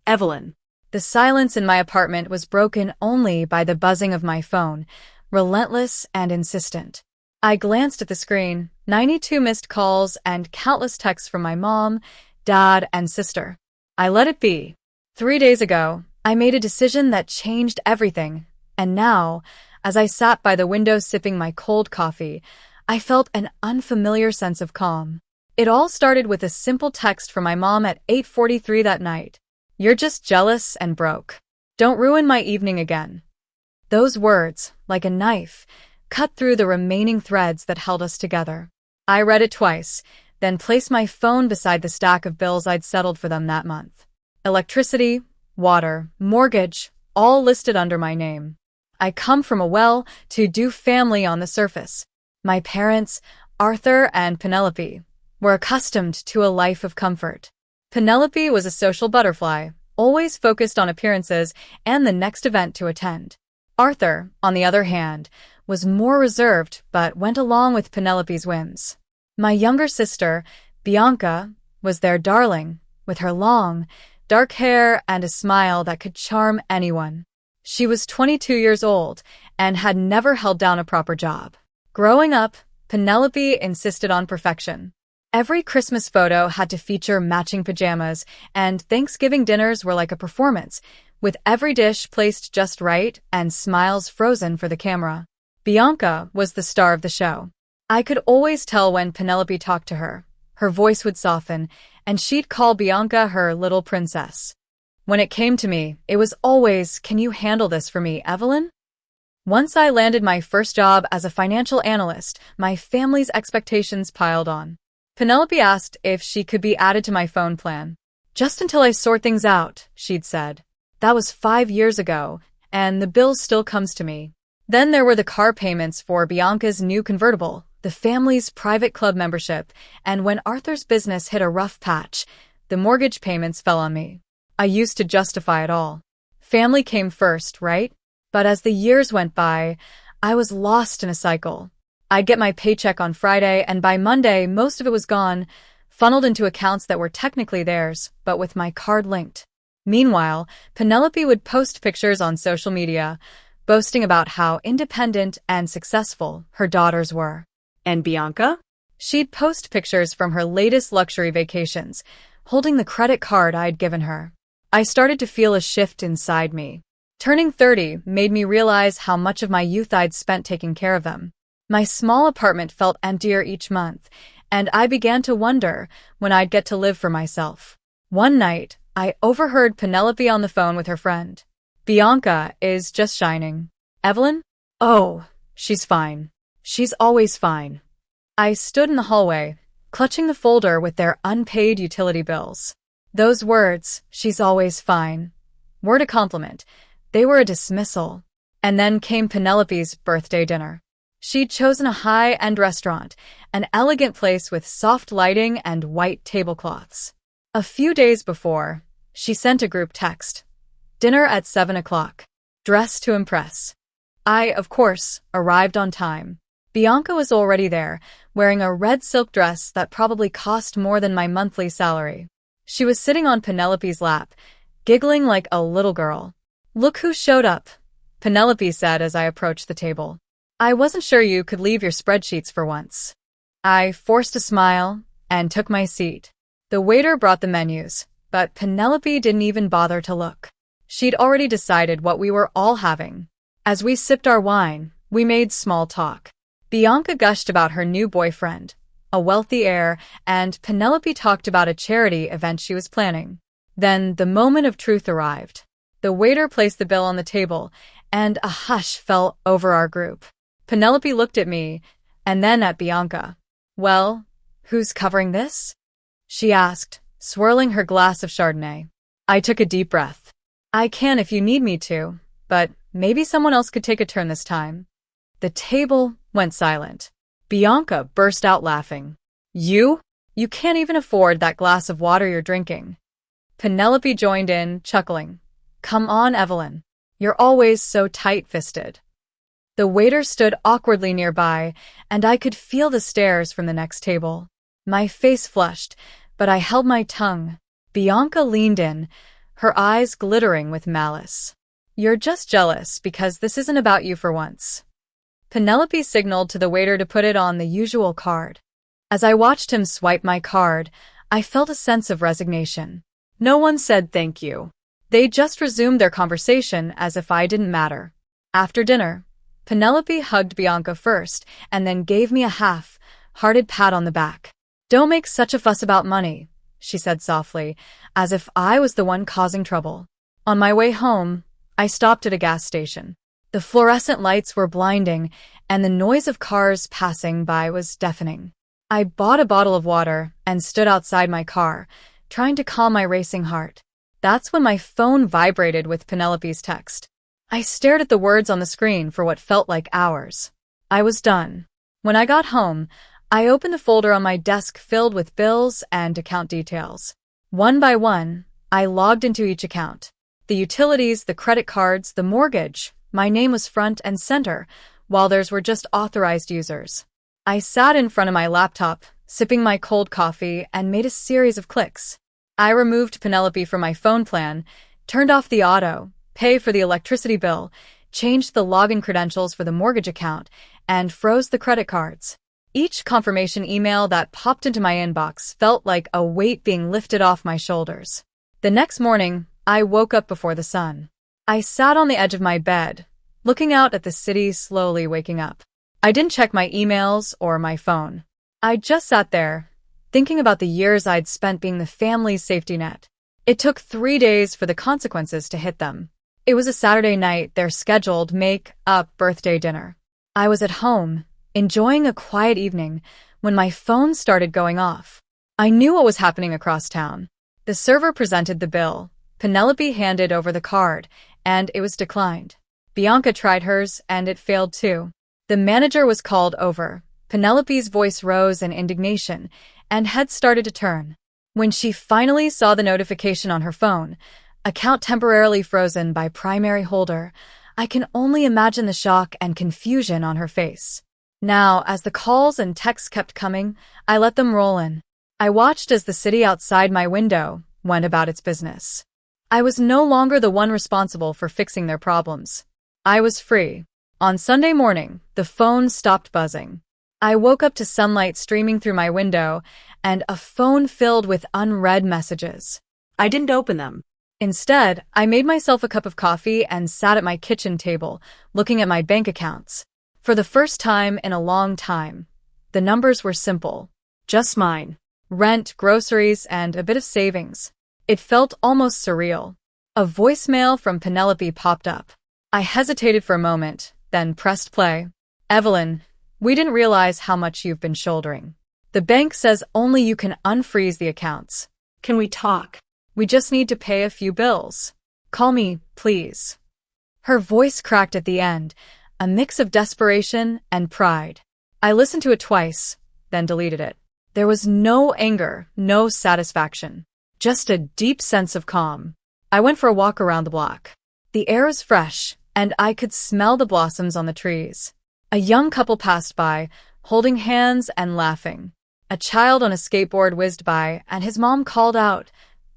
Evelyn. The silence in my apartment was broken only by the buzzing of my phone, relentless and insistent. I glanced at the screen, 92 missed calls and countless texts from my mom, dad, and sister. I let it be. 3 days ago, I made a decision that changed everything, and now, as I sat by the window sipping my cold coffee, I felt an unfamiliar sense of calm. It all started with a simple text from my mom at 8:43 that night. "You're just jealous and broke. Don't ruin my evening again." Those words, like a knife, cut through the remaining threads that held us together. I read it twice, then placed my phone beside the stack of bills I'd settled for them that month. Electricity, water, mortgage, all listed under my name. I come from a well-to-do family on the surface. My parents, Arthur and Penelope, were accustomed to a life of comfort. Penelope was a social butterfly, always focused on appearances and the next event to attend. Arthur, on the other hand, was more reserved but went along with Penelope's whims. My younger sister, Bianca, was their darling, with her long, dark hair and a smile that could charm anyone. She was 22 years old and had never held down a proper job. Growing up, Penelope insisted on perfection. Every Christmas photo had to feature matching pajamas, and Thanksgiving dinners were like a performance, with every dish placed just right and smiles frozen for the camera. Bianca was the star of the show. I could always tell when Penelope talked to her. Her voice would soften, and she'd call Bianca her little princess. When it came to me, it was always, "Can you handle this for me, Evelyn?" Once I landed my first job as a financial analyst, my family's expectations piled on. Penelope asked if she could be added to my phone plan. "Just until I sort things out," she'd said. That was 5 years ago, and the bill still comes to me. Then there were the car payments for Bianca's new convertible, the family's private club membership, and when Arthur's business hit a rough patch, the mortgage payments fell on me. I used to justify it all. Family came first, right? But as the years went by, I was lost in a cycle. I'd get my paycheck on Friday, and by Monday, most of it was gone, funneled into accounts that were technically theirs, but with my card linked. Meanwhile, Penelope would post pictures on social media, boasting about how independent and successful her daughters were. And Bianca? She'd post pictures from her latest luxury vacations, holding the credit card I'd given her. I started to feel a shift inside me. Turning 30 made me realize how much of my youth I'd spent taking care of them. My small apartment felt emptier each month, and I began to wonder when I'd get to live for myself. One night, I overheard Penelope on the phone with her friend. "Bianca is just shining. Evelyn? Oh, she's fine. She's always fine." I stood in the hallway, clutching the folder with their unpaid utility bills. Those words, "she's always fine," weren't a compliment. They were a dismissal. And then came Penelope's birthday dinner. She'd chosen a high-end restaurant, an elegant place with soft lighting and white tablecloths. A few days before, she sent a group text. "Dinner at 7 o'clock. Dress to impress." I, of course, arrived on time. Bianca was already there, wearing a red silk dress that probably cost more than my monthly salary. She was sitting on Penelope's lap, giggling like a little girl. "Look who showed up," Penelope said as I approached the table. "I wasn't sure you could leave your spreadsheets for once." I forced a smile and took my seat. The waiter brought the menus, but Penelope didn't even bother to look. She'd already decided what we were all having. As we sipped our wine, we made small talk. Bianca gushed about her new boyfriend, a wealthy heir, and Penelope talked about a charity event she was planning. Then the moment of truth arrived. The waiter placed the bill on the table, and a hush fell over our group. Penelope looked at me, and then at Bianca. "Well, who's covering this?" she asked, swirling her glass of Chardonnay. I took a deep breath. "I can if you need me to, but maybe someone else could take a turn this time." The table went silent. Bianca burst out laughing. You? You can't even afford that glass of water you're drinking." Penelope joined in, chuckling. "Come on, Evelyn. You're always so tight-fisted." The waiter stood awkwardly nearby, and I could feel the stares from the next table. My face flushed, but I held my tongue. Bianca leaned in, her eyes glittering with malice. "You're just jealous because this isn't about you for once." Penelope signaled to the waiter to put it on the usual card. As I watched him swipe my card, I felt a sense of resignation. No one said thank you. They just resumed their conversation as if I didn't matter. After dinner, Penelope hugged Bianca first and then gave me a half-hearted pat on the back. "Don't make such a fuss about money," she said softly, as if I was the one causing trouble. On my way home, I stopped at a gas station. The fluorescent lights were blinding, and the noise of cars passing by was deafening. I bought a bottle of water and stood outside my car, trying to calm my racing heart. That's when my phone vibrated with Penelope's text. I stared at the words on the screen for what felt like hours. I was done. When I got home, I opened the folder on my desk filled with bills and account details. One by one, I logged into each account. The utilities, the credit cards, the mortgage. My name was front and center, while theirs were just authorized users. I sat in front of my laptop, sipping my cold coffee, and made a series of clicks. I removed Penelope from my phone plan, turned off the auto pay for the electricity bill, changed the login credentials for the mortgage account, and froze the credit cards. Each confirmation email that popped into my inbox felt like a weight being lifted off my shoulders. The next morning, I woke up before the sun. I sat on the edge of my bed, looking out at the city slowly waking up. I didn't check my emails or my phone. I just sat there, thinking about the years I'd spent being the family's safety net. It took 3 days for the consequences to hit them. It was a Saturday night, their scheduled make-up birthday dinner. I was at home, enjoying a quiet evening, when my phone started going off. I knew what was happening across town. The server presented the bill. Penelope handed over the card, and it was declined. Bianca tried hers, and it failed too. The manager was called over. Penelope's voice rose in indignation, and heads started to turn. When she finally saw the notification on her phone, account temporarily frozen by primary holder, I can only imagine the shock and confusion on her face. Now, as the calls and texts kept coming, I let them roll in. I watched as the city outside my window went about its business. I was no longer the one responsible for fixing their problems. I was free. On Sunday morning, the phone stopped buzzing. I woke up to sunlight streaming through my window and a phone filled with unread messages. I didn't open them. Instead, I made myself a cup of coffee and sat at my kitchen table, looking at my bank accounts. For the first time in a long time, the numbers were simple. Just mine. Rent, groceries, and a bit of savings. It felt almost surreal. A voicemail from Penelope popped up. I hesitated for a moment, then pressed play. "Evelyn, we didn't realize how much you've been shouldering. The bank says only you can unfreeze the accounts. Can we talk? We just need to pay a few bills. Call me, please." Her voice cracked at the end, a mix of desperation and pride. I listened to it twice, then deleted it. There was no anger, no satisfaction, just a deep sense of calm. I went for a walk around the block. The air was fresh, and I could smell the blossoms on the trees. A young couple passed by, holding hands and laughing. A child on a skateboard whizzed by, and his mom called out,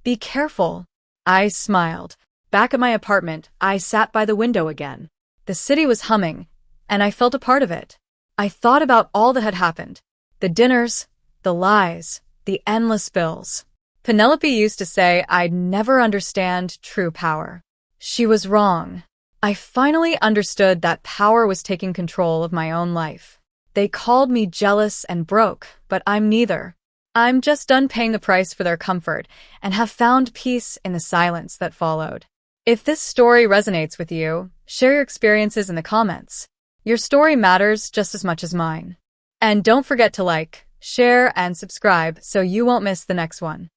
"Be careful." I smiled. Back at my apartment, I sat by the window again. The city was humming, and I felt a part of it. I thought about all that had happened. The dinners, the lies, the endless bills. Penelope used to say I'd never understand true power. She was wrong. I finally understood that power was taking control of my own life. They called me jealous and broke, but I'm neither. I'm just done paying the price for their comfort and have found peace in the silence that followed. If this story resonates with you, share your experiences in the comments. Your story matters just as much as mine. And don't forget to like, share, and subscribe so you won't miss the next one.